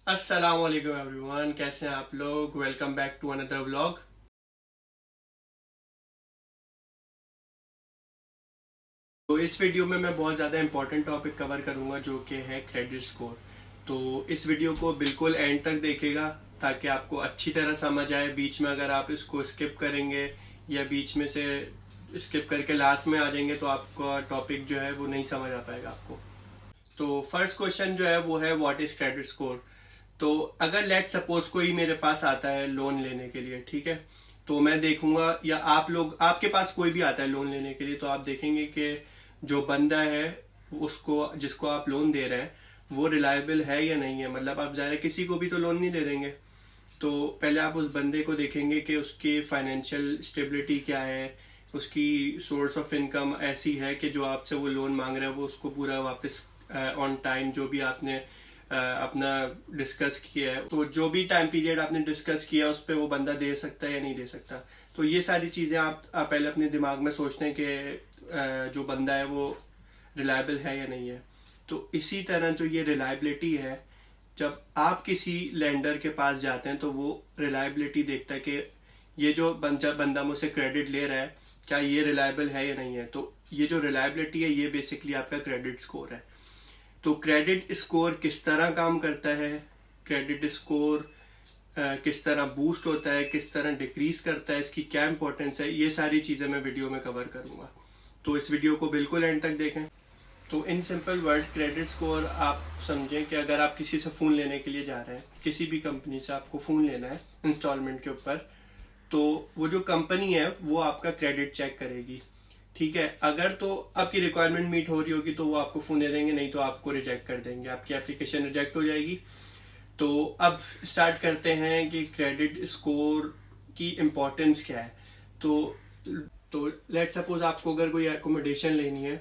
अस्सलाम वालेकुम एवरीवन, कैसे हैं आप लोग। Welcome back to another vlog. तो इस वीडियो में मैं बहुत ज़्यादा इंपॉर्टेंट टॉपिक कवर करूंगा जो कि है क्रेडिट स्कोर। तो इस वीडियो को बिल्कुल एंड तक देखिएगा ताकि आपको अच्छी तरह समझ आए। बीच में अगर आप इसको स्किप करेंगे या बीच में से स्किप करके लास्ट में आ जाएंगे तो आपका टॉपिक जो है वो नहीं समझ आ पाएगा आपको। तो फर्स्ट क्वेश्चन जो है वो है व्हाट इज क्रेडिट स्कोर। तो अगर लेट सपोज कोई मेरे पास आता है लोन लेने के लिए, ठीक है, तो मैं देखूंगा या आप लोग आपके पास कोई भी आता है लोन लेने के लिए तो आप देखेंगे कि जो बंदा है उसको जिसको आप लोन दे रहे हैं वो रिलायबल है या नहीं है। मतलब आप ज़ाहिर किसी को भी तो लोन नहीं दे देंगे। तो पहले आप उस बंदे को देखेंगे कि उसकी फाइनेंशियल स्टेबिलिटी क्या है, उसकी सोर्स ऑफ इनकम ऐसी है कि जो आपसे वो लोन मांग रहा है वो उसको पूरा वापस ऑन टाइम जो भी आपने अपना डिस्कस किया है, तो जो भी टाइम पीरियड आपने डिस्कस किया उस पर वो बंदा दे सकता है या नहीं दे सकता। तो ये सारी चीज़ें आप पहले अपने दिमाग में सोचते हैं कि जो बंदा है वो रिलायबल है या नहीं है। तो इसी तरह जो ये रिलायबिलिटी है, जब आप किसी लेंडर के पास जाते हैं तो वो रिलायबिलिटी देखता है कि ये जो बंदा मुझसे क्रेडिट ले रहा है क्या ये रिलायबल है या नहीं है। तो ये जो रिलायबिलिटी है ये बेसिकली आपका क्रेडिट स्कोर है। तो क्रेडिट स्कोर किस तरह काम करता है, क्रेडिट स्कोर किस तरह बूस्ट होता है, किस तरह डिक्रीज करता है, इसकी क्या इंपॉर्टेंस है, ये सारी चीज़ें मैं वीडियो में कवर करूंगा। तो इस वीडियो को बिल्कुल एंड तक देखें। तो in simple word credit score आप समझें कि अगर आप किसी से फ़ोन लेने के लिए जा रहे हैं, किसी भी कंपनी से आपको फ़ोन लेना है इंस्टॉलमेंट के ऊपर, तो वो जो कंपनी है वो आपका क्रेडिट चेक करेगी। ठीक है, अगर तो आपकी रिक्वायरमेंट मीट हो रही होगी तो वो आपको फ़ोन दे देंगे, नहीं तो आपको रिजेक्ट कर देंगे, आपकी एप्लीकेशन रिजेक्ट हो जाएगी। तो अब स्टार्ट करते हैं कि क्रेडिट स्कोर की इम्पोर्टेंस क्या है। तो तो लेट सपोज आपको अगर कोई एकोमोडेशन लेनी है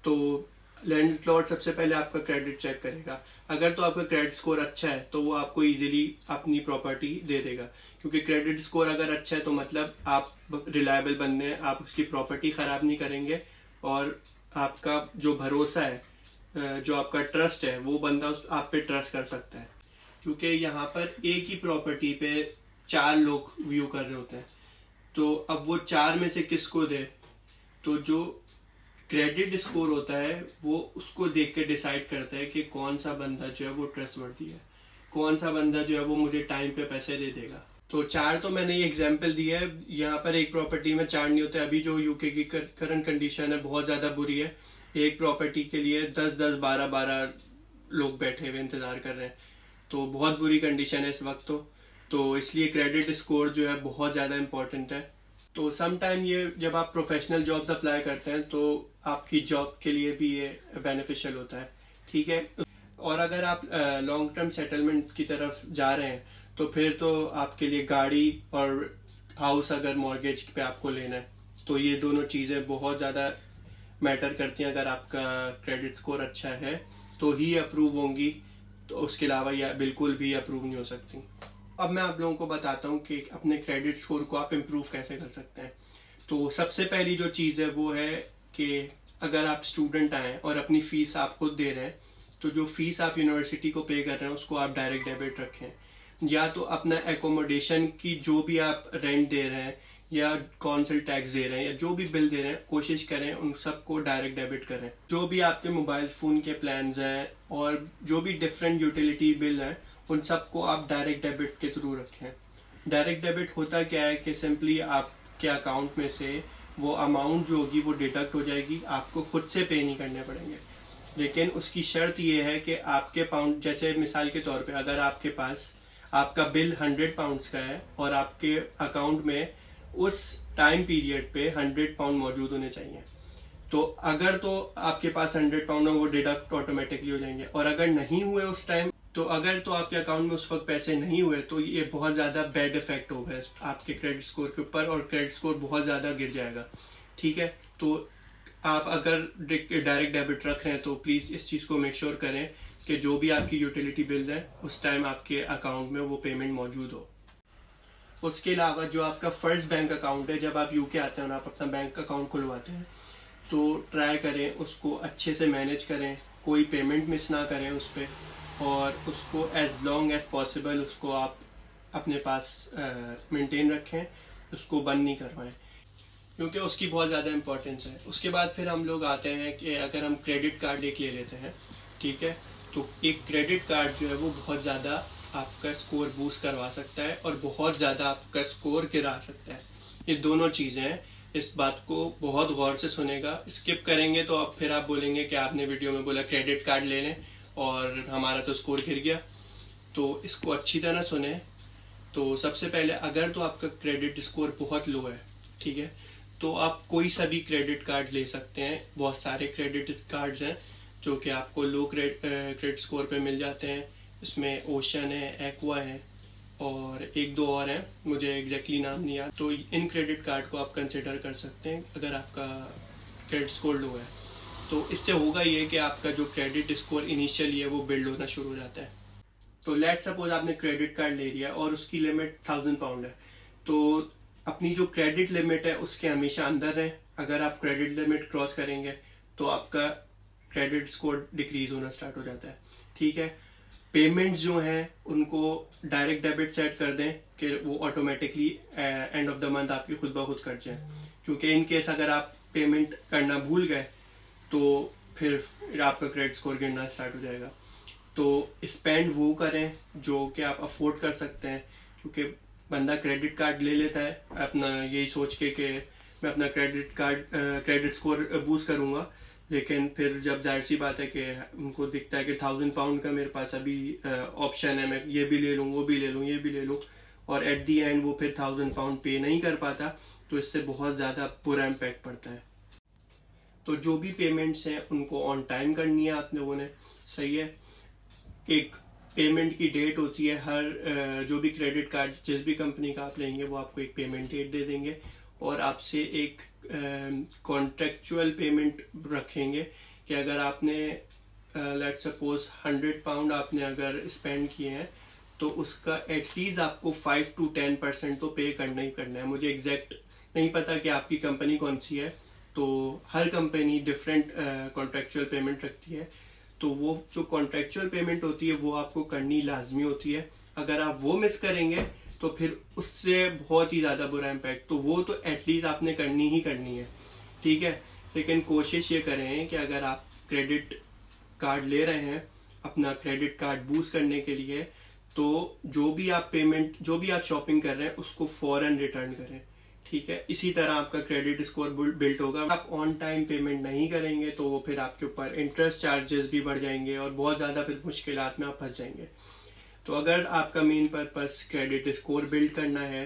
तो लैंडलॉर्ड सबसे पहले आपका क्रेडिट चेक करेगा। अगर तो आपका क्रेडिट स्कोर अच्छा है तो वो आपको इजीली अपनी प्रॉपर्टी दे देगा, क्योंकि क्रेडिट स्कोर अगर अच्छा है तो मतलब आप रिलायबल बंदे हैं, आप उसकी प्रॉपर्टी खराब नहीं करेंगे और आपका जो भरोसा है, जो आपका ट्रस्ट है, वो बंदा आप पे ट्रस्ट कर सकता है। क्योंकि यहाँ पर एक ही प्रॉपर्टी पे 4 लोग व्यू कर रहे होते हैं, तो अब वो 4 में से किसको दे। तो जो क्रेडिट स्कोर होता है वो उसको देख के डिसाइड करता है कि कौन सा बंदा जो है वो ट्रस्टवर्दी है, कौन सा बंदा जो है वो मुझे टाइम पे पैसे दे देगा। तो 4 तो मैंने ये एग्जांपल दिया है, यहाँ पर एक प्रॉपर्टी में 4 नहीं होते। अभी जो यूके की करंट कंडीशन है बहुत ज़्यादा बुरी है। एक प्रॉपर्टी के लिए 10-10, 12-12 लोग बैठे हुए इंतज़ार कर रहे हैं। तो बहुत बुरी कंडीशन है इस वक्त। तो इसलिए क्रेडिट स्कोर जो है बहुत ज़्यादा इंपॉर्टेंट है। तो सम टाइम ये जब आप प्रोफेशनल जॉब्स अप्लाई करते हैं तो आपकी जॉब के लिए भी ये बेनिफिशियल होता है, ठीक है। और अगर आप लॉन्ग टर्म सेटलमेंट की तरफ जा रहे हैं तो फिर तो आपके लिए गाड़ी और हाउस अगर मॉर्गेज पे आपको लेना है तो ये दोनों चीज़ें बहुत ज़्यादा मैटर करती हैं। अगर आपका क्रेडिट स्कोर अच्छा है तो ही अप्रूव होंगी, तो उसके अलावा ये बिल्कुल भी अप्रूव नहीं हो सकती। अब मैं आप लोगों को बताता हूँ कि अपने क्रेडिट स्कोर को आप इम्प्रूव कैसे कर सकते हैं। तो सबसे पहली जो चीज़ है वो है कि अगर आप स्टूडेंट आए और अपनी फ़ीस आप खुद दे रहे हैं तो जो फीस आप यूनिवर्सिटी को पे कर रहे हैं उसको आप डायरेक्ट डेबिट रखें, या तो अपना एकोमोडेशन की जो भी आप रेंट दे रहे हैं या कौंसिल टैक्स दे रहे हैं या जो भी बिल दे रहे हैं कोशिश करें उन सबको डायरेक्ट डेबिट करें। जो भी आपके मोबाइल फ़ोन के प्लान्स हैं और जो भी डिफरेंट यूटिलिटी बिल हैं उन सबको आप डायरेक्ट डेबिट के थ्रू रखें। डायरेक्ट डेबिट होता क्या है कि सिंपली आपके अकाउंट में से वो अमाउंट जो होगी वो डिडक्ट हो जाएगी, आपको खुद से पे नहीं करने पड़ेंगे। लेकिन उसकी शर्त ये है कि आपके पाउंड, जैसे मिसाल के तौर पे अगर आपके पास आपका बिल 100 पाउंड्स का है और आपके अकाउंट में उस टाइम पीरियड पे 100 पाउंड मौजूद होने चाहिए, तो अगर तो आपके पास 100 पाउंड हो वो डिडक्ट ऑटोमेटिकली हो जाएंगे। और अगर नहीं हुए उस टाइम, तो अगर तो आपके अकाउंट में उस वक्त पैसे नहीं हुए तो ये बहुत ज़्यादा बैड इफेक्ट होगा आपके क्रेडिट स्कोर के ऊपर और क्रेडिट स्कोर बहुत ज़्यादा गिर जाएगा, ठीक है। तो आप अगर डायरेक्ट डेबिट रख रहे हैं तो प्लीज़ इस चीज़ को मेक श्योर करें कि जो भी आपकी यूटिलिटी बिल है उस टाइम आपके अकाउंट में वो पेमेंट मौजूद हो। उसके अलावा जो आपका फर्स्ट बैंक अकाउंट है, जब आप यूके आते हैं और आप अपना बैंक अकाउंट खुलवाते हैं तो ट्राई करें उसको अच्छे से मैनेज करें, कोई पेमेंट मिस ना करें उस पर। और उसको एज लॉन्ग एज पॉसिबल उसको आप अपने पास मेंटेन रखें, उसको बंद नहीं करवाएं, क्योंकि उसकी बहुत ज़्यादा इंपॉर्टेंस है। उसके बाद फिर हम लोग आते हैं कि अगर हम क्रेडिट कार्ड एक ले लेते हैं, ठीक है, तो एक क्रेडिट कार्ड जो है वो बहुत ज़्यादा आपका स्कोर बूस्ट करवा सकता है और बहुत ज़्यादा आपका स्कोर गिरा सकता है। ये दोनों चीज़ें हैं, इस बात को बहुत गौर से सुनेगा। स्किप करेंगे तो अब फिर आप बोलेंगे कि आपने वीडियो में बोला क्रेडिट कार्ड ले लें और हमारा तो स्कोर गिर गया। तो इसको अच्छी तरह सुने। तो सबसे पहले अगर तो आपका क्रेडिट स्कोर बहुत लो है, ठीक है, तो आप कोई सा भी क्रेडिट कार्ड ले सकते हैं। बहुत सारे क्रेडिट कार्ड्स हैं जो कि आपको लो क्रेडिट स्कोर पे मिल जाते हैं। इसमें ओशन है, एक्वा है और एक दो और हैं, मुझे एग्जैक्टली नाम नहीं याद। तो इन क्रेडिट कार्ड को आप कंसिडर कर सकते हैं अगर आपका क्रेडिट स्कोर लो है। तो इससे होगा ये कि आपका जो क्रेडिट स्कोर इनिशियली है वो बिल्ड होना शुरू हो जाता है। तो लेट सपोज आपने क्रेडिट कार्ड ले लिया और उसकी लिमिट 1000 पाउंड है, तो अपनी जो क्रेडिट लिमिट है उसके हमेशा अंदर रहें। अगर आप क्रेडिट लिमिट क्रॉस करेंगे तो आपका क्रेडिट स्कोर डिक्रीज होना स्टार्ट हो जाता है, ठीक है। पेमेंट्स जो हैं उनको डायरेक्ट डेबिट सेट कर दें कि वो automatically end of the month आपकी खुद ब खुद कट जाए, क्योंकि इन केस अगर आप पेमेंट करना भूल गए तो फिर आपका क्रेडिट स्कोर गिरना स्टार्ट हो जाएगा। तो स्पेंड वो करें जो कि आप अफोर्ड कर सकते हैं, क्योंकि बंदा क्रेडिट कार्ड ले लेता है अपना यही सोच के कि मैं अपना क्रेडिट स्कोर बूस्ट करूंगा, लेकिन फिर जब जाहिर सी बात है कि उनको दिखता है कि 1000 पाउंड का मेरे पास अभी ऑप्शन है, मैं ये भी ले लूँ, वो भी ले लूँ, ये भी ले लूँ, और एट दी एंड वो फिर 1000 पाउंड पे नहीं कर पाता, तो इससे बहुत ज़्यादा बुरा इम्पैक्ट पड़ता है। तो जो भी पेमेंट्स हैं उनको ऑन टाइम करनी है आप लोगों ने, सही है। एक पेमेंट की डेट होती है, हर जो भी क्रेडिट कार्ड जिस भी कंपनी का आप लेंगे वो आपको एक पेमेंट डेट दे देंगे और आपसे एक कॉन्ट्रेक्चुअल पेमेंट रखेंगे कि अगर आपने लेट सपोज 100 पाउंड आपने अगर स्पेंड किए हैं तो उसका एटलीस्ट आपको 5 to 10% तो पे करना ही करना है। मुझे एग्जैक्ट नहीं पता कि आपकी कंपनी कौन सी है, तो हर कंपनी डिफरेंट कॉन्ट्रेक्चुअल पेमेंट रखती है। तो वो जो कॉन्ट्रेक्चुअल पेमेंट होती है वो आपको करनी लाजमी होती है। अगर आप वो मिस करेंगे तो फिर उससे बहुत ही ज़्यादा बुरा इम्पैक्ट, तो वो तो एटलीस्ट आपने करनी ही करनी है, ठीक है। लेकिन कोशिश ये करें कि अगर आप क्रेडिट कार्ड ले रहे हैं अपना क्रेडिट कार्ड बूस्ट करने के लिए, तो जो भी आप शॉपिंग कर रहे हैं उसको फौरन रिटर्न करें, ठीक है। इसी तरह आपका क्रेडिट स्कोर बिल्ड होगा। आप ऑन टाइम पेमेंट नहीं करेंगे तो फिर आपके ऊपर इंटरेस्ट चार्जेस भी बढ़ जाएंगे और बहुत ज़्यादा फिर मुश्किलात में आप फंस जाएंगे। तो अगर आपका main purpose credit score build करना है,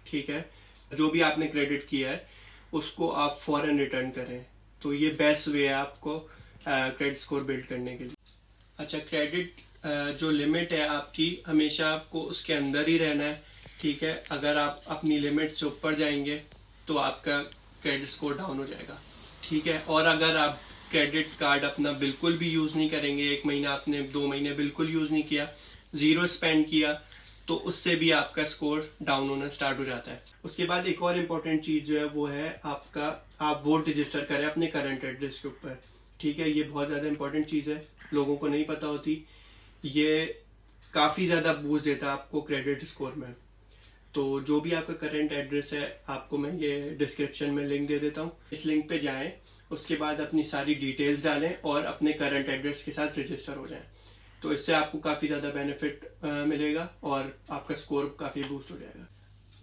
ठीक है, जो भी आपने क्रेडिट किया है उसको आप फौरन रिटर्न करें, तो ये बेस्ट वे है आपको क्रेडिट स्कोर बिल्ड करने के लिए। अच्छा, क्रेडिट जो लिमिट है आपकी हमेशा आपको उसके अंदर ही रहना है, ठीक है। अगर आप अपनी लिमिट से ऊपर जाएंगे तो आपका क्रेडिट स्कोर डाउन हो जाएगा, ठीक है। और अगर आप क्रेडिट कार्ड अपना बिल्कुल भी यूज नहीं करेंगे, 1 महीना आपने 2 महीने बिल्कुल यूज नहीं किया, 0 स्पेंड किया, तो उससे भी आपका स्कोर डाउन होना स्टार्ट हो जाता है। उसके बाद एक और इम्पोर्टेंट चीज जो है वो है आपका, आप वोट रजिस्टर करें अपने करंट एड्रेस के ऊपर, ठीक है। ये बहुत ज्यादा इंपॉर्टेंट चीज है, लोगों को नहीं पता होती। ये काफी ज्यादा बूस्ट देता है आपको क्रेडिट स्कोर में। तो जो भी आपका करंट एड्रेस है आपको मैं ये डिस्क्रिप्शन में लिंक दे देता हूँ, इस लिंक पे जाएं, उसके बाद अपनी सारी डिटेल्स डालें और अपने करंट एड्रेस के साथ रजिस्टर हो जाएं। तो इससे आपको काफ़ी ज़्यादा बेनिफिट मिलेगा और आपका स्कोर काफ़ी बूस्ट हो जाएगा।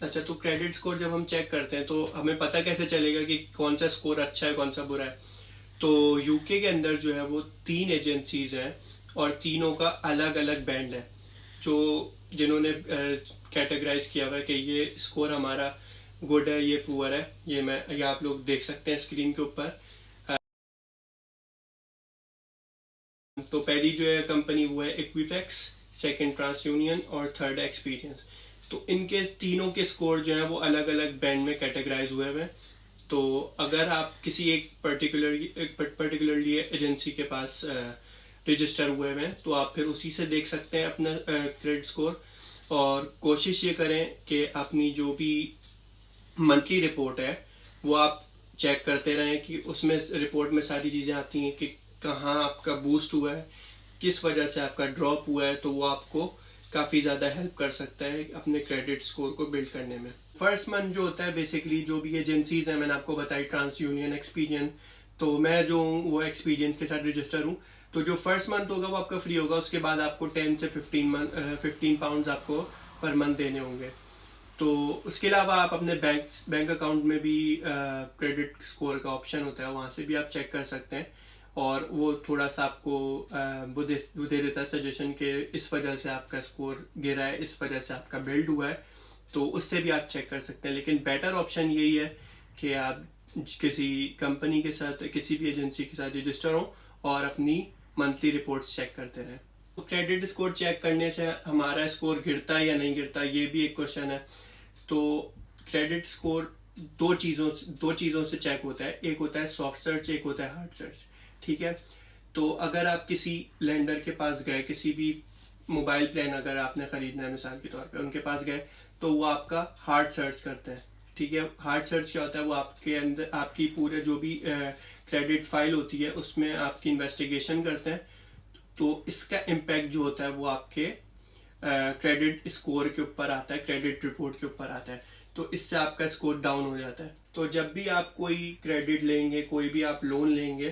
अच्छा, तो क्रेडिट स्कोर जब हम चेक करते हैं तो हमें पता कैसे चलेगा कि कौन सा स्कोर अच्छा है कौन सा बुरा है। तो यूके के अंदर जो है वो 3 एजेंसीज हैं और तीनों का अलग अलग बैंड है, जो जिन्होंने कैटेगराइज किया हुआ है कि ये स्कोर हमारा गुड है, ये पुअर है। ये आप लोग देख सकते हैं स्क्रीन के ऊपर। तो पहली जो है कंपनी वो है इक्विफेक्स, सेकंड ट्रांसयूनियन और थर्ड एक्सपीरियंस। तो इनके तीनों के स्कोर जो है वो अलग अलग बैंड में कैटेगराइज हुए हैं। तो अगर आप किसी एक पर्टिकुलरली एजेंसी के पास रजिस्टर हुए हैं तो आप फिर उसी से देख सकते हैं अपना क्रेडिट स्कोर। और कोशिश ये करें कि अपनी जो भी मंथली रिपोर्ट है वो आप चेक करते रहें कि उसमें रिपोर्ट में सारी चीज़ें आती हैं कि कहाँ आपका बूस्ट हुआ है, किस वजह से आपका ड्रॉप हुआ है, तो वो आपको काफ़ी ज़्यादा हेल्प कर सकता है अपने क्रेडिट स्कोर को बिल्ड करने में। फर्स्ट मंथ जो होता है बेसिकली जो भी एजेंसीज हैं मैंने आपको बताई, ट्रांस यूनियन, एक्सपीडियन, तो मैं जो हूँ वो एक्सपीडियन के साथ रजिस्टर हूँ। तो जो फर्स्ट मंथ होगा वो आपका फ्री होगा, उसके बाद आपको 10 से 15 पाउंड्स आपको पर मंथ देने होंगे। तो उसके अलावा आप अपने बैंक अकाउंट में भी क्रेडिट स्कोर का ऑप्शन होता है, वहाँ से भी आप चेक कर सकते हैं, और वो थोड़ा सा आपको वो दे देता है सजेशन कि इस वजह से आपका स्कोर गिरा है, इस वजह से आपका बिल्ड हुआ है, तो उससे भी आप चेक कर सकते हैं। लेकिन बेटर ऑप्शन यही है कि आप किसी कंपनी के साथ, किसी भी एजेंसी के साथ रजिस्टर हो और अपनी मंथली रिपोर्ट्स चेक करते रहें। तो क्रेडिट स्कोर चेक करने से हमारा स्कोर गिरता है या नहीं गिरता, ये भी एक क्वेश्चन है। तो क्रेडिट स्कोर दो चीज़ों से चेक होता है, एक होता है सॉफ्ट सर्च, एक होता है हार्ड सर्च। ठीक है, तो अगर आप किसी लेंडर के पास गए, किसी भी मोबाइल प्लान अगर आपने खरीदना है मिसाल के तौर पे, उनके पास गए तो वो आपका हार्ड सर्च करते हैं। ठीक है, हार्ड सर्च क्या होता है, वो आपके अंदर आपकी पूरे जो भी क्रेडिट फाइल होती है उसमें आपकी इन्वेस्टिगेशन करते हैं। तो इसका इम्पैक्ट जो होता है वो आपके क्रेडिट स्कोर के ऊपर आता है, क्रेडिट रिपोर्ट के ऊपर आता है, तो इससे आपका स्कोर डाउन हो जाता है। तो जब भी आप कोई क्रेडिट लेंगे, कोई भी आप लोन लेंगे,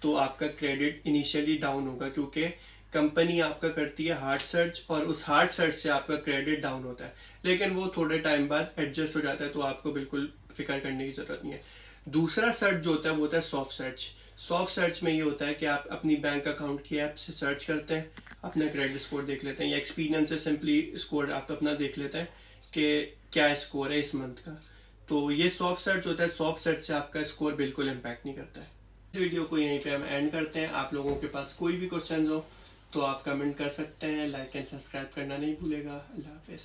तो आपका क्रेडिट इनिशियली डाउन होगा, क्योंकि कंपनी आपका करती है हार्ड सर्च और उस हार्ड सर्च से आपका क्रेडिट डाउन होता है, लेकिन वो थोड़े टाइम बाद एडजस्ट हो जाता है, तो आपको बिल्कुल फिक्र करने की जरूरत नहीं है। दूसरा सर्च जो होता है वो होता है सॉफ्ट सर्च। सॉफ्ट सर्च में ये होता है कि आप अपनी बैंक अकाउंट की ऐप से सर्च करते हैं, अपना क्रेडिट स्कोर देख लेते हैं, या एक्सपीरियंस से सिंपली स्कोर आप अपना देख लेते हैं कि क्या स्कोर है इस मंथ का। तो ये सॉफ्ट सर्च होता है, सॉफ्ट सर्च से आपका स्कोर बिल्कुल इम्पैक्ट नहीं करता है। इस वीडियो को यहीं पे हम एंड करते हैं। आप लोगों के पास कोई भी क्वेश्चन हो तो आप कमेंट कर सकते हैं, लाइक एंड सब्सक्राइब करना नहीं भूलेगा। अल्लाह हाफिज़।